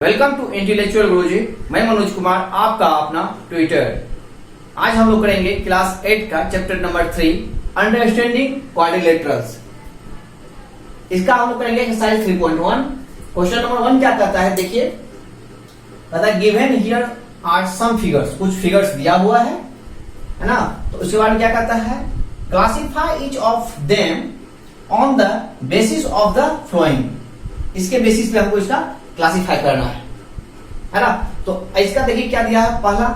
Welcome to intellectual गुरुजी। मैं मनोज कुमार, आपका अपना ट्विटर। आज हम लोग करेंगे क्लास 8 का चैप्टर नंबर 3 अंडरस्टैंडिंग क्वाड्रिलेटरल्स। इसका हम लोग करेंगे एक्सरसाइज 3.1। क्वेश्चन नंबर 1 क्या कहता है, देखिए कहता है given here are some figures. कुछ फिगर्स दिया हुआ है ना। तो उसके बाद क्या कहता है, classify each of them on the basis of the flowing. इसके बेसिस पे हमको इसका क्लासिफाई करना है ना। तो इसका देखिए क्या दिया है, पहला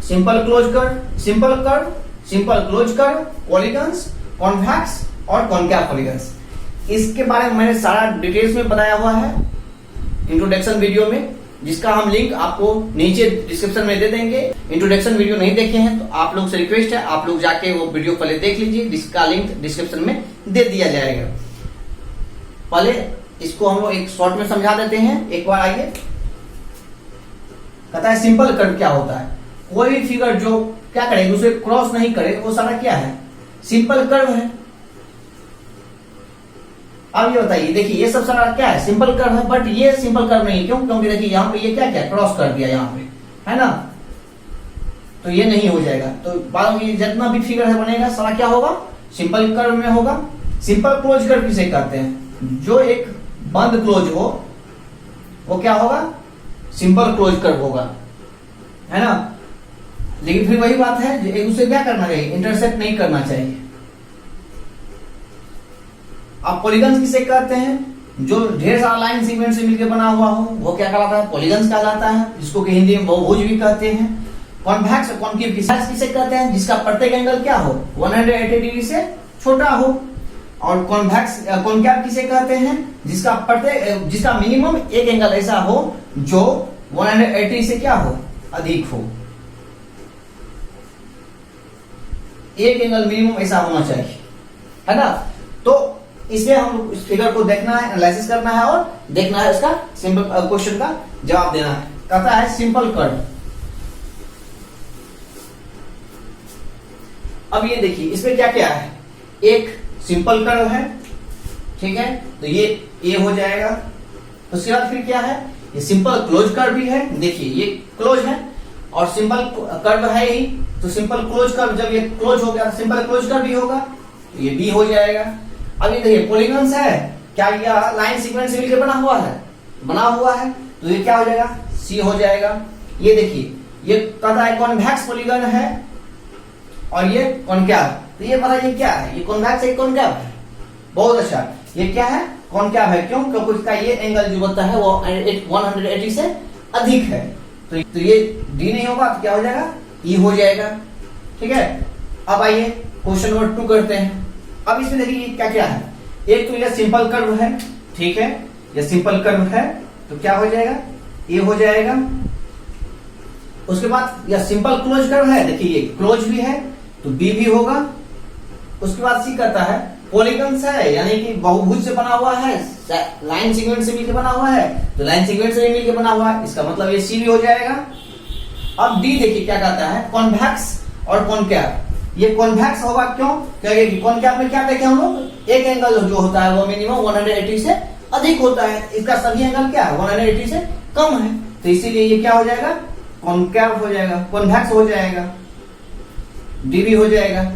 simple close curve, simple curve, simple close curve, polygons, convex और कॉनकेव पॉलीगन्स। इसके बारे में मैंने सारा डिटेल्स में बताया हुआ है इंट्रोडक्शन वीडियो में, जिसका हम लिंक आपको नीचे डिस्क्रिप्शन में दे देंगे। इंट्रोडक्शन वीडियो नहीं देखे हैं तो आप लोग से रिक्वेस्ट है, आप लोग जाके वो वीडियो पहले देख लीजिए, जिसका लिंक डिस्क्रिप्शन में दे दिया जाएगा। पहले इसको हम लोग एक शॉर्ट में समझा देते हैं एक बार। आइए, कहता है सिंपल कर्व क्या होता है। कोई भी फिगर जो क्या करे, दूसरे क्रॉस नहीं करे, वो सारा क्या है, सिंपल कर्व है। अब ये बताइए, देखिए ये सब सारा क्या है, सिंपल कर्व है। बट ये सिंपल कर्व नहीं, क्यों? क्योंकि देखिए यहाँ पे ये क्या क्या क्रॉस कर दिया यहाँ पे, है ना। तो ये नहीं हो जाएगा। तो बाद में जितना भी फिगर है बनेगा सारा क्या होगा, सिंपल कर्व में होगा। सिंपल क्लोज कर्व किसे कहते हैं, जो एक बंद क्लोज हो वो क्या होगा, सिंपल क्लोज कर्व होगा, है ना। लेकिन फिर वही बात है, एक दूसरे क्या करना चाहिए, इंटरसेक्ट नहीं करना चाहिए। अब पॉलीगन्स किसे कहते हैं, जो ढेर सारा लाइन सीक्वेंस से मिलकर बना हुआ हो वो क्या कहलाता है, पॉलीगन्स कहलाता है, जिसको कि हिंदी में बहुभुज भी कहते हैं। कॉन्वेक्स और कॉनकेव किसे कहते हैं, जिसका प्रत्येक एंगल क्या हो, 180 डिग्री से छोटा हो। और कॉन्वेक्स कॉनकेव किसे कहते हैं, जिसका मिनिमम एक एंगल ऐसा हो जो 180 से क्या हो, अधिक हो। एक एंगल मिनिमम ऐसा होना चाहिए, है ना। तो इसलिए हम इस फिगर को देखना है, एनालिसिस करना है और देखना है, इसका सिंपल क्वेश्चन का जवाब देना है। कहता है सिंपल कर्व। अब ये देखिए इसमें क्या क्या है, एक सिंपल कर्व है, ठीक है, तो ये हो जाएगा। उसके बाद फिर क्या है, ये सिंपल क्लोज कर्व भी है। देखिए ये क्लोज है और सिंपल कर्व है ही, तो सिंपल क्लोज कर्व जब ये क्लोज हो गया तो सिंपल क्लोज कर्व भी होगा, तो ये भी हो जाएगा। अब ये देखिए पॉलीगन्स है, क्या यह लाइन सीक्वेंस से मिलकर बना हुआ है, तो ये क्या हो जाएगा, सी हो जाएगा। ये देखिए ये कहता है कॉन्वेक्स पॉलीगन है और ये कॉनकेव। तो ये बताइए क्या है, ये कॉन्वेक्स है, कॉनकेव है। बहुत अच्छा, ये क्या है, कॉनकेव है। क्यों? क्योंकि इसका ये एंगल जो बनता है वो 180 से अधिक है। तो ये डी नहीं होगा तो क्या हो जाएगा, ई हो जाएगा, ठीक है। अब आइए क्वेश्चन नंबर 2 करते हैं। अब इसमें देखिए क्या क्या है, एक तो ये सिंपल कर्व है, ठीक है, ये सिंपल कर्व है तो क्या हो जाएगा, ये हो जाएगा। उसके बाद यह सिंपल क्लोज कर्व है, देखिए ये क्लोज भी है तो बी भी होगा। उसके बाद सी करता है पॉलीगन्स है, यानी कि बहुभुज से बना हुआ है, लाइन सीक्वेंस से मिलकर बना हुआ है, तो लाइन सीक्वेंस से मिलकर बना हुआ है, इसका मतलब ये सी भी हो जाएगा। अब डी देखिए क्या कहता है, कॉन्वेक्स और कॉनकेव। ये कॉन्वेक्स होगा, क्यों? क्योंकि कॉनकेव में क्या देखे हम लोग, एक एंगल जो होता है वो मिनिमम 180 से अधिक होता है, इसका सभी एंगल क्या है, 180 से कम है, तो इसीलिए ये क्या हो जाएगा, कॉनकेव हो जाएगा, कॉन्वेक्स हो जाएगा, डी भी हो जाएगा।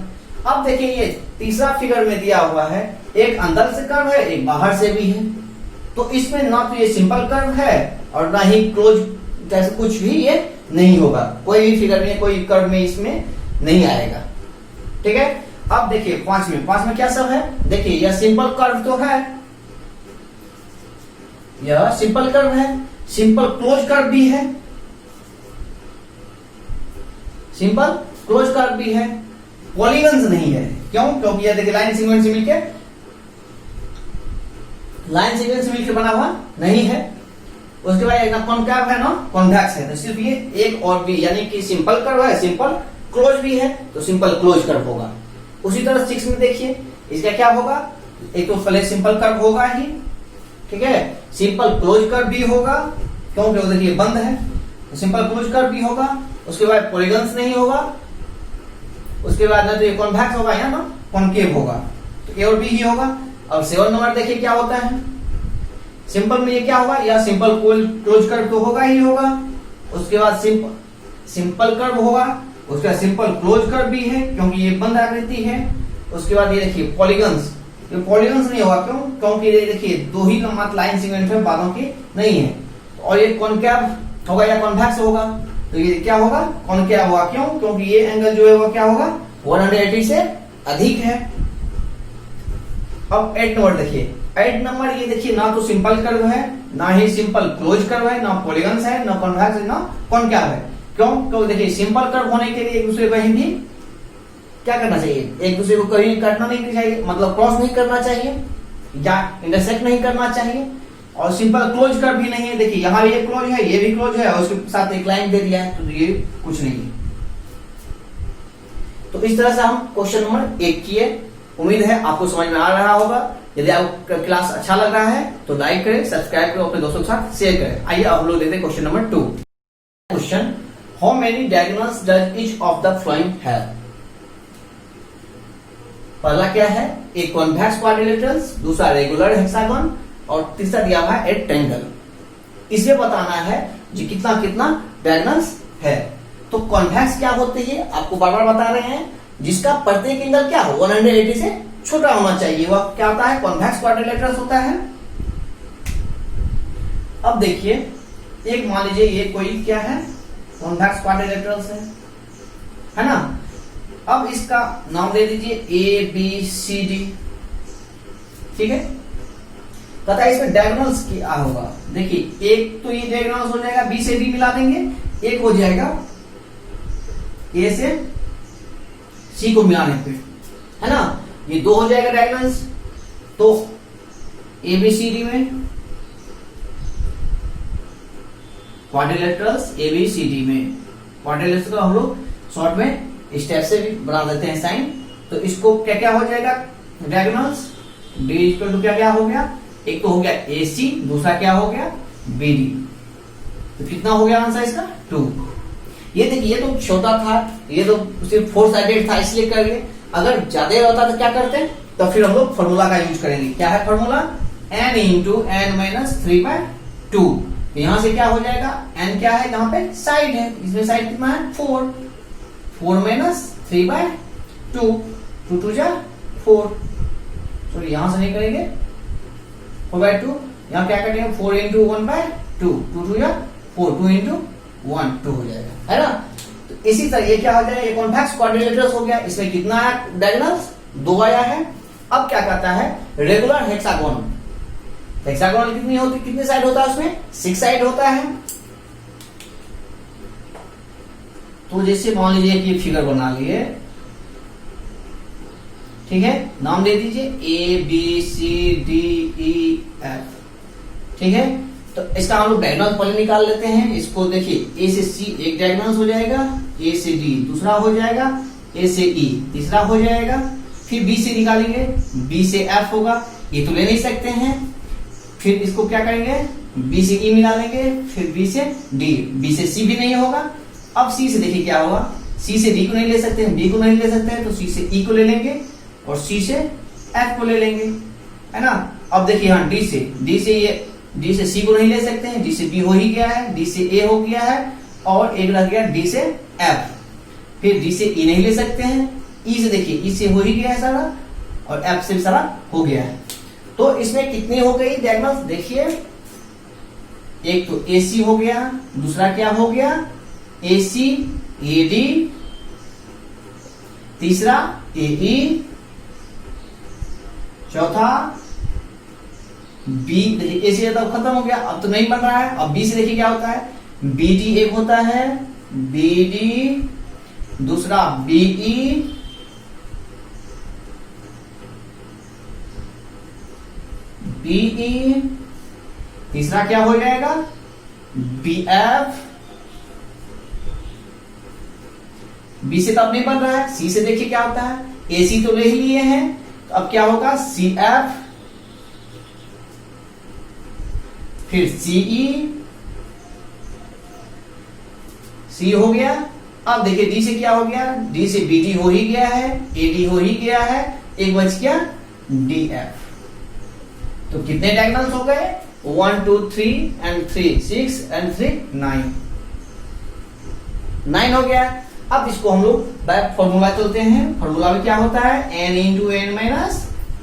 अब देखिए ये तीसरा फिगर में दिया हुआ है, एक अंदर से कर्व है, एक बाहर से भी है। तो इसमें ना तो ये सिंपल कर्व है और ना ही क्लोज, जैसे कुछ भी ये नहीं होगा, कोई भी फिगर में, कोई कर्व में इसमें नहीं आएगा, ठीक है। अब देखिए पांच में क्या सब है, देखिए यह सिंपल कर्व तो है, यह सिंपल कर्व है, सिंपल क्लोज कर्व भी है, सिंपल क्लोज कर्व भी है, पॉलीगन्स नहीं है। क्यों? क्योंकि ये देखिए लाइन सीक्वेंस से मिलकर बना हुआ नहीं है। उसके बाद एक कॉनकेव है ना, कॉन्वेक्स है, तो सिर्फ ये एक और भी, यानी कि सिंपल कर्व है, सिंपल क्लोज भी है, तो सिंपल क्लोज कर्व होगा। उसी तरह 6 में देखिए इसका क्या होगा, एक तो पहले सिंपल कर्व होगा ही, ठीक है, सिंपल क्लोज कर्व भी होगा, क्योंकि देखिए बंद है, तो सिंपल क्लोज कर्व भी होगा। उसके बाद पॉलीगन्स नहीं होगा, उसके बाद ना तो ये कॉन्वेक्स होगा या ना कॉनकेव होगा, तो ए और बी ही होगा। अब 7 नंबर देखिए क्या होता है, सिंपल में ये क्या होगा, या सिंपल क्लोज कर्व तो होगा ही होगा, उसके बाद सिंपल कर्व होगा, उसके बाद सिंपल क्लोज कर्व भी है क्योंकि ये बंद आकृति है। उसके बाद ये देखिए पॉलीगन्स, ये पॉलीगन्स नहीं होगा, क्यों, क्योंकि ये देखिए दो ही लंबा लाइन सेगमेंट है, बादों की नहीं है। और ये कॉनकेव होगा या कॉन्वेक्स होगा, तो ये क्या होगा, कॉनकेव होगा, क्यों, क्योंकि ये एंगल जो है वो क्या होगा, 180 से अधिक है। अब 8 नंबर देखिए, 8 नंबर ये देखिए ना तो सिंपल कर्व है, ना ही सिंपल क्लोज कर्व है, ना पॉलीगन्स है, ना कॉन्वेक्स है, ना कॉनकेव है। क्यों, क्योंकि देखिए सिंपल कर्व होने के लिए एक दूसरे को कहीं भी क्या करना चाहिए, एक दूसरे को कहीं काटना नहीं चाहिए, मतलब क्रॉस नहीं करना चाहिए या इंटरसेक्ट नहीं करना चाहिए। और सिंपल क्लोज कर्व भी नहीं है, देखिए यहाँ ये क्लोज है, ये भी क्लोज है, और उसके साथ एक लाइन दे दिया है, तो ये कुछ नहीं है। तो इस तरह से हम क्वेश्चन नंबर 1 किए। उम्मीद है आपको समझ में आ रहा होगा। यदि आपको क्लास अच्छा लग रहा है तो लाइक करें, सब्सक्राइब करें, अपने दोस्तों के साथ शेयर करें। आइए अब हम लोग देखते हैं question number 2। Question, how many diagonals does each of the flowing have. पहला क्या है, एक कॉन्वेक्स क्वाड्रिलेटरल्स, दूसरा रेगुलर हेक्सागन, और तीसरा दिया हुआ है एक ट्रायंगल। इसे बताना है जी कितना कितना डायगोनल्स है। तो कॉन्वेक्स क्या होती है, आपको बार बार बता रहे हैं, जिसका प्रत्येक एंगल क्या हो 180 से छोटा होना चाहिए, वह क्या होता है, कॉन्वेक्स क्वाड्रिलेटरल्स होता है। अब देखिए, एक मान लीजिए ये कोई क्या है, कॉन्वेक्स क्वाड्रिलेटरल्स है ना। अब इसका नाम दे दीजिए ए बी सी डी, ठीक है। तथा इसमें डायगोनल्स क्या होगा, देखिए एक तो ये डायगोनल्स हो जाएगा, बी से डी मिला देंगे, एक हो जाएगा ए से सी को मिलाने पे, है ना, ये 2 हो जाएगा डायगोनल्स। तो ए बी सी डी में quadrilaterals, A B C D में क्वाड्रिलेटरल्स को हम लोग शॉर्ट में स्टेप से भी बना देते हैं साइन। तो इसको क्या क्या हो जाएगा डायगोनल्स, डी इक्वल टू क्या क्या हो गया, एक तो हो गया ए सी, दूसरा क्या हो गया बी डी। तो कितना हो गया आंसर इसका 2। ये देखिए, ये तो छोटा था, ये तो सिर्फ 4 साइडेड था इसलिए कर लिए। अगर ज्यादा होता तो क्या करते, तो फिर हम लोग फॉर्मूला का यूज करेंगे। क्या है formula, n into n minus 3/2। यहां से क्या हो जाएगा, n क्या है, यहाँ पे साइड है, इसमें साइड कितना है 4 माइनस 3/2, 2 2 जा 4। सॉरी यहां से नहीं करेंगे 4/2, यहाँ क्या करेंगे 4 इंटू 1/2, 2 2 जा 4, 2 इंटू 1 2 हो जाएगा, है ना। तो इसी तरह ये क्या हो जाएगा, ये कॉन्वेक्स क्वाड्रिलेटरल्स हो गया, इसमें कितना है डायगोनल्स 2 आया है। अब क्या कहता है, रेगुलर हेक्सागोन, हेक्सागोनल कितनी होती, कितनी साइड होता है उसमें 6 साइड होता है। तो जैसे मान लीजिए कि फिगर बना लिए, ठीक है, नाम दे दीजिए A B C D E F, ठीक है। तो इसका हम लोग डायगोनल पहले निकाल लेते हैं। इसको देखिए, ए से सी एक डायगोनल हो जाएगा, ए से डी दूसरा हो जाएगा, ए से ई तीसरा हो जाएगा, फिर बी से निकालेंगे, बी से एफ होगा, ये तो ले नहीं सकते हैं। फिर इसको क्या करेंगे, बी से ई मिला लेंगे, फिर बी से डी, बी से सी भी नहीं होगा। अब सी से देखिए क्या होगा, सी से डी को नहीं ले सकते हैं, बी को नहीं ले सकते हैं, तो सी से ई को ले लेंगे और सी से एफ को ले लेंगे, है ना। अब देखिए यहाँ डी से सी को नहीं ले सकते हैं, डी से बी हो ही गया है, डी से ए हो गया है, और एक रह गया डी से एफ। फिर डी से ई नहीं ले सकते हैं, ई से देखिए ई से हो ही गया है सारा, और एफ से भी सारा हो गया है। तो इसमें कितनी हो गई डायगोनल्स, देखिए एक तो ए सी हो गया, दूसरा क्या हो गया ए सी ए डी, तीसरा ए ई, चौथा बी, देखिए ए से तो खत्म हो गया, अब तो नहीं बन रहा है। अब बी से देखिए क्या होता है, बी डी एक होता है, बी डी, दूसरा बी ई, बी ई, तीसरा क्या हो जाएगा बी एफ। बी से तो अब नहीं बन रहा है, सी से देखिए क्या होता है, ए सी तो ले ही लिए हैं, तो अब क्या होगा सी एफ, फिर सीई, सी हो गया। अब देखिए डी से क्या हो गया, डी से बी डी हो ही गया है, ए डी हो ही गया है, एक बच गया डी एफ। तो कितने डायगोनल्स हो गए 1 2 3 एंड 3 6 एंड 3 9 9 हो गया। अब इसको हम लोग बाय फॉर्मूला चलते हैं। फॉर्मूला में क्या होता है, n इंटू एन माइनस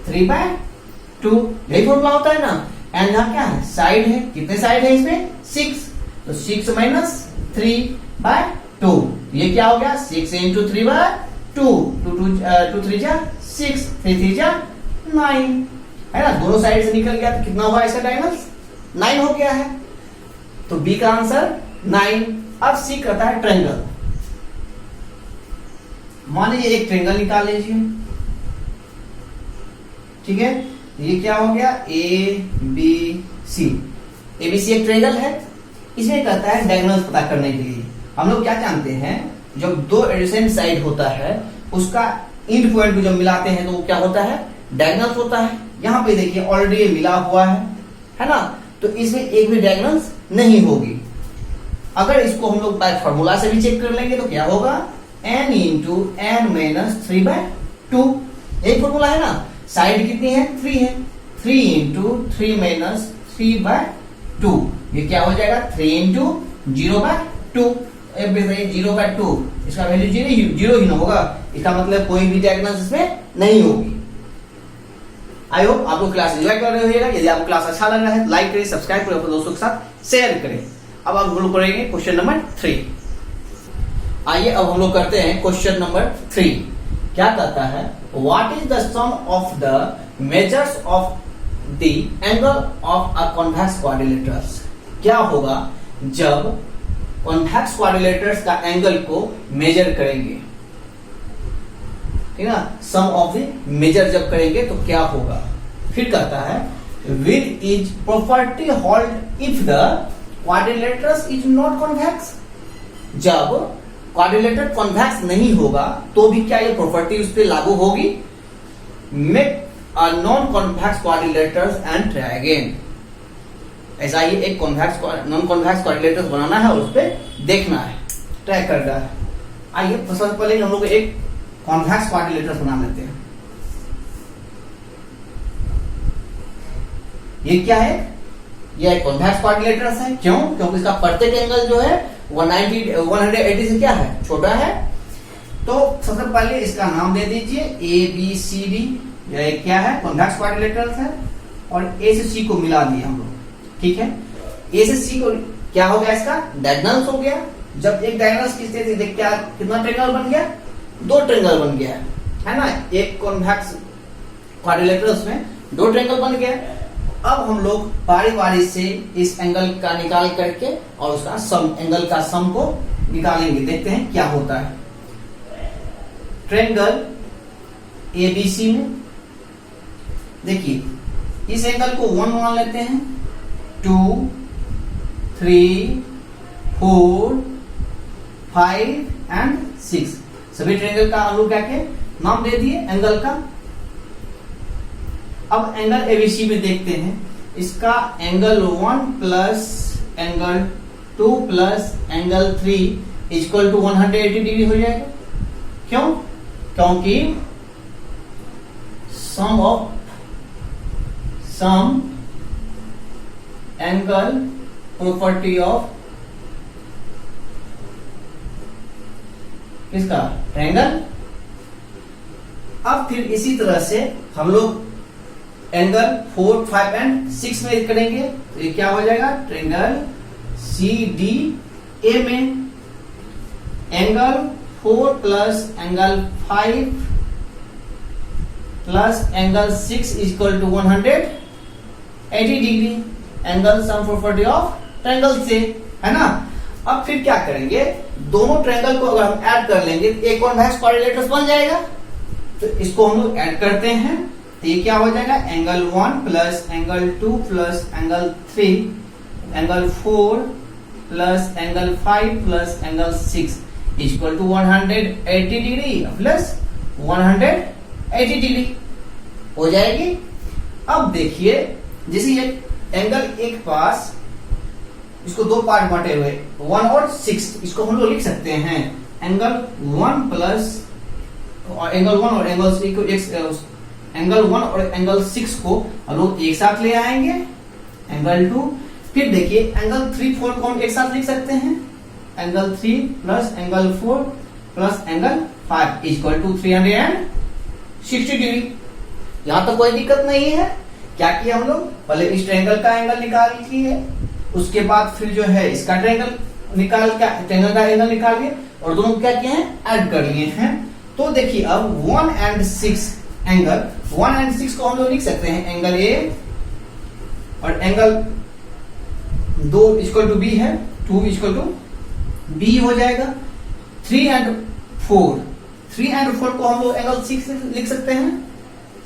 3/2, यही फॉर्मूला होता है ना। एन यहाँ क्या है, साइड है, कितने साइड है इसमें 6, तो 6 माइनस 3/2, ये क्या हो गया 6 इंटू 3/2, 2 3 जा 6, 3 3 जा 9, है ना। दोनों साइड से निकल गया तो कितना हुआ इसका डायगोनल 9 हो गया है, तो बी का आंसर 9। अब सी कहता है ट्रायंगल। मान लीजिए एक ट्रायंगल निकाल लीजिए, ठीक है। ये क्या हो गया ए बी सी, ए बी सी एक ट्रायंगल है। इसमें कहता है डायगोनल पता करने के लिए हम लोग क्या जानते हैं, जब दो एडजेसेंट साइड होता है उसका एंड पॉइंट को जब मिलाते हैं तो वो क्या होता है, डायगोनल होता है। यहाँ पे देखिए ऑलरेडी मिला हुआ है ना, तो इसमें एक भी डायगोनल नहीं होगी। अगर इसको हम लोग बाय फॉर्मूला से भी चेक कर लेंगे तो क्या होगा, n इंटू एन माइनस 3/2, एक फॉर्मूला है ना। साइड कितनी है 3 है, 3 इंटू 3 माइनस 3/2, ये क्या हो जाएगा 3 इंटू 0/2, 0/2, इसका वैल्यू 0 ही ना होगा, इसका मतलब कोई भी डायगोनल इसमें नहीं होगी। आई होप आप लोग क्लास एंजॉय कर रहे होगा। यदि आपको क्लास अच्छा लग रहा है लाइक करें, सब्सक्राइब करें, अपने दोस्तों के साथ शेयर करें। अब हम लोग करेंगे क्वेश्चन नंबर 3। आइए अब हम लोग करते हैं क्वेश्चन नंबर 3। क्या कहता है, what is the sum of the measures of the angle of a convex quadrilaterals. क्या होगा जब कॉन्वेक्स क्वाड्रिलेटरस का एंगल को मेजर करेंगे, ठीक है ना। सम ऑफ द मेजर जब करेंगे तो क्या होगा। फिर कहता है will is property hold if the quadrilaterals is not convex. जब क्वाड्रिलेटर कॉन्वेक्स नहीं होगा तो भी क्या ये प्रॉपर्टी उस पर लागू होगी। Make a non convex quadrilaterals and try again. ऐसा ही एक कॉन्वेक्स नॉन कॉन्वेक्स क्वाड्रिलेटरस बनाना है और उस पर देखना है, ट्राई करना है। आइए सबसे पहले हम लोग एक कॉन्वेक्स क्वाड्रिलेटरस बना लेते हैं। ये क्या है, यह एक कॉन्वेक्स क्वाड्रिलेटरस है। क्यों, क्योंकि इसका प्रत्येक एंगल जो है 180 से क्या है, छोटा है। तो सबसे पहले इसका नाम दे दीजिए ए बी सी डी। यह क्या है, कॉन्वेक्स क्वाड्रिलेटरस है। और ए से सी को मिला दिए हम लोग, ठीक है। ए से सी को क्या हो गया, इसका डायगोनल हो गया। जब एक डायगोनल की स्थिति देख क्या कितना ट्रायंगल बन गया, 2 ट्रायंगल बन गया है ना। एक कॉन्वेक्स क्वाड्रिलेटरस में 2 ट्रायंगल बन गया। अब हम लोग बारी बारी से इस एंगल का निकाल करके और उसका सम, एंगल का सम को निकालेंगे, देखते हैं क्या होता है। ट्रायंगल एबीसी में देखिए इस एंगल को 1 मान लेते हैं, 2 3 4 5 एंड 6। सभी ट्रायंगल का हम लोग क्या के नाम दे दिए एंगल का। अब एंगल एबीसी में देखते हैं, इसका angle 1 plus angle 2 plus angle 3 equal to 180 degree हो जाएगा। क्यों, क्योंकि सम एंगल प्रॉपर्टी ऑफ किसका, ट्रायंगल। अब फिर इसी तरह से हम लोग एंगल 4 5 एंड 6 में करेंगे, तो ये क्या हो जाएगा, ट्रायंगल सी डी ए में angle 4 plus angle 5 plus angle 6 equal to 180 degree. Angle sum property of triangle से, है ना। अब फिर क्या करेंगे, दोनों ट्रायंगल को अगर हम ऐड कर लेंगे तो एक कॉन्वेक्स क्वाड्रिलेटरस बन जाएगा। तो इसको हम लोग ऐड करते हैं, तो ये क्या हो जाएगा, angle 1 plus angle 2 plus angle 3 angle 4 plus angle 5 plus angle 6 equal to 180 degree plus 180 degree हो जाएगी। अब देखिए जैसे ये एंगल एक पास, इसको 2 पार्ट बांटे हुए 1 और 6, इसको हम लोग लिख सकते हैं एंगल 1 प्लस एंगल 1 और एंगल 6 को एंगल 1 और एंगल 6 को हम लोग एक साथ ले आएंगे, एंगल 2, फिर देखिए एंगल 3 4 को हम एक साथ लिख सकते हैं, angle 3 plus angle 4 plus angle 5 equal to 360 degree. यहां तो कोई दिक्कत नहीं है। क्या किया हम लोग, पहले इस ट्रायंगल का एंगल निकाल लिए, उसके बाद फिर जो है इसका ट्रायंगल निकाल के ट्रायंगल का एंगल निकाल लिए और दोनों क्या किए हैं, ऐड कर लिए हैं। तो देखिए अब 1 and 6 एंगल 1 and 6 को हम लोग लिख सकते हैं एंगल ए और एंगल 2 इक्वल टू बी है, 2 इक्वल टू बी हो जाएगा। 3 and 4 को हम लोग एंगल 6 लिख सकते हैं,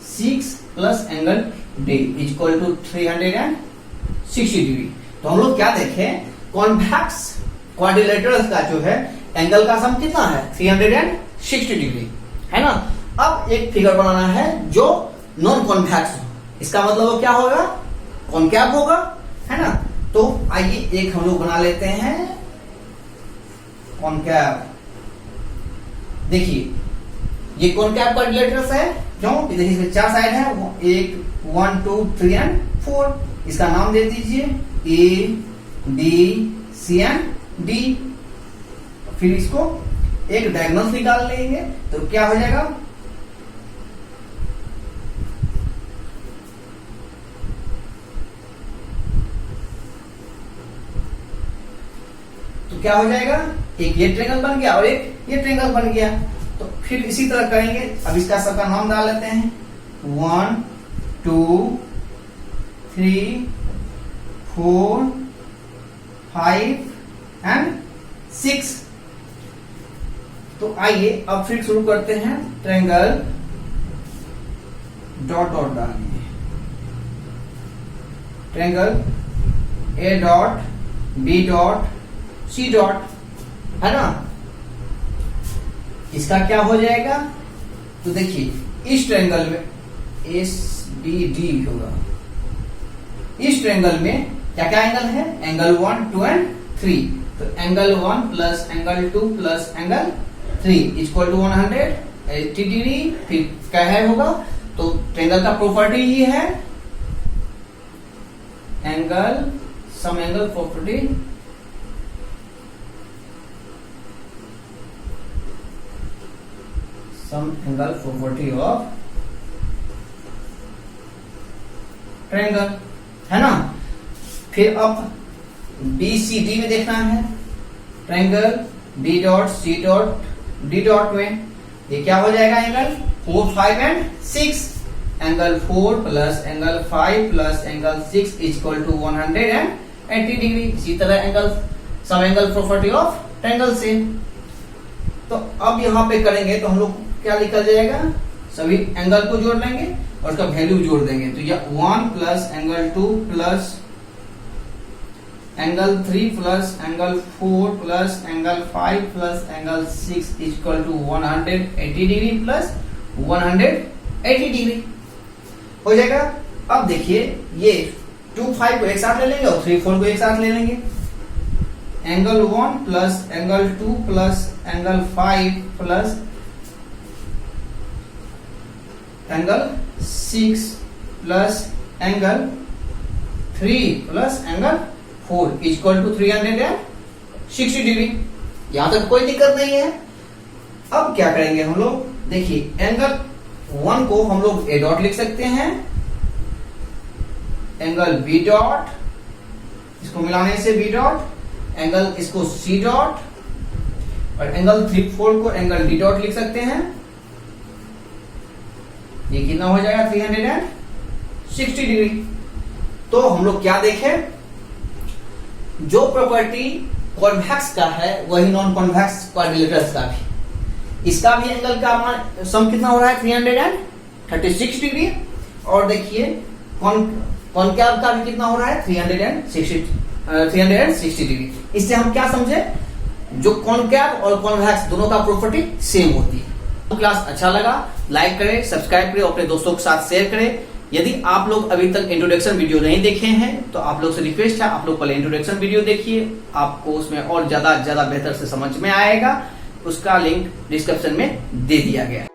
6 plus angle D equal to 360 degree. तो हम लोग क्या देखें, कॉन्वेक्स क्वाड्रिलेटरल्स का जो है एंगल का सम कितना है, 360 डिग्री है ना। अब एक फिगर बनाना है जो नॉन कॉन्वेक्स हो, इसका मतलब वो क्या होगा, कॉनकैव होगा, है ना। तो आइए एक हम लोग बना लेते हैं कॉनकैव। देखिए ये कॉनकैव क्वाड्रिलेटरल्स है, क्यों, देखिए इसमें 4 साइड है, 1 2 3 एंड 4। इसका नाम दे दीजिए A B C and D. फिर इसको एक डायगोनल निकाल लेंगे तो क्या हो जाएगा, तो क्या हो जाएगा, एक ये ट्रायंगल बन गया और एक ये ट्रायंगल बन गया। तो फिर इसी तरह करेंगे। अब इसका सबका नाम डाल लेते हैं, 1 2 3 4 5 एंड 6। तो आइए अब फिर शुरू करते हैं ट्रायंगल डॉट डॉट डालेंगे, triangle A dot B dot C dot, है ना। इसका क्या हो जाएगा, तो देखिए इस ट्रायंगल में एस बी डी होगा, इस ट्रायंगल में क्या क्या एंगल है, एंगल 1 2 एंड 3। तो angle 1 plus angle 2 plus angle 3 equal to 180 degree. फिर क्या है होगा, तो ट्रायंगल का प्रॉपर्टी ही है angle sum angle property, sum angle property of triangle, है ना। फिर अब बी सी डी में देखना है, triangle B dot C dot D dot में ये क्या हो जाएगा, angle 4 5 and 6। Angle 4 plus angle 5 plus angle 6 equal to 180 degree. इसी तरह angle sum angle property of triangle से। तो अब यहां पे करेंगे तो हम लोग क्या निकल जाएगा, सभी एंगल को जोड़ लेंगे और उसका वैल्यू जोड़ देंगे। तो यह 1 plus angle 2 plus angle 3 plus angle 4 plus angle 5 plus angle 6 equal to 180 degree plus 180 degree हो जाएगा। अब देखिए ये 2 5 को एक साथ ले लेंगे और 3 4 को एक साथ ले लेंगे। Angle 1 plus angle 2 plus angle 5 plus angle 6 plus angle 3 plus angle 4 equal to 360 degree. यहां तक कोई दिक्कत नहीं है। अब क्या करेंगे हम लोग, देखिए एंगल 1 को हम लोग ए डॉट लिख सकते हैं, एंगल बी डॉट, इसको मिलाने से बी डॉट, एंगल इसको सी डॉट और एंगल 3 4 को एंगल डी डॉट लिख सकते हैं। ये कितना हो जाएगा, 360 डिग्री। तो हम लोग क्या देखें, जो प्रॉपर्टी कॉन्वेक्स का है वही नॉन कॉन्वेक्स क्वाड्रिलेटरल्स का भी। इसका भी एंगल का सम कितना हो रहा है, 336 डिग्री। और देखिए कॉनकैव का भी कितना हो रहा है, 360 डिग्री। इससे हम क्या समझे, जो कॉनकैव और कॉन्वेक्स दोनों का प्रॉपर्टी सेम होती है। तो क्लास अच्छा लगा, लाइक करें, सब्सक्राइब करें, अपने दोस्तों के साथ शेयर करें। यदि आप लोग अभी तक इंट्रोडक्शन वीडियो नहीं देखे हैं तो आप लोग से रिक्वेस्ट है, आप लोग पहले इंट्रोडक्शन वीडियो देखिए, आपको उसमें और ज्यादा बेहतर से समझ में आएगा। उसका लिंक डिस्क्रिप्शन में दे दिया गया है।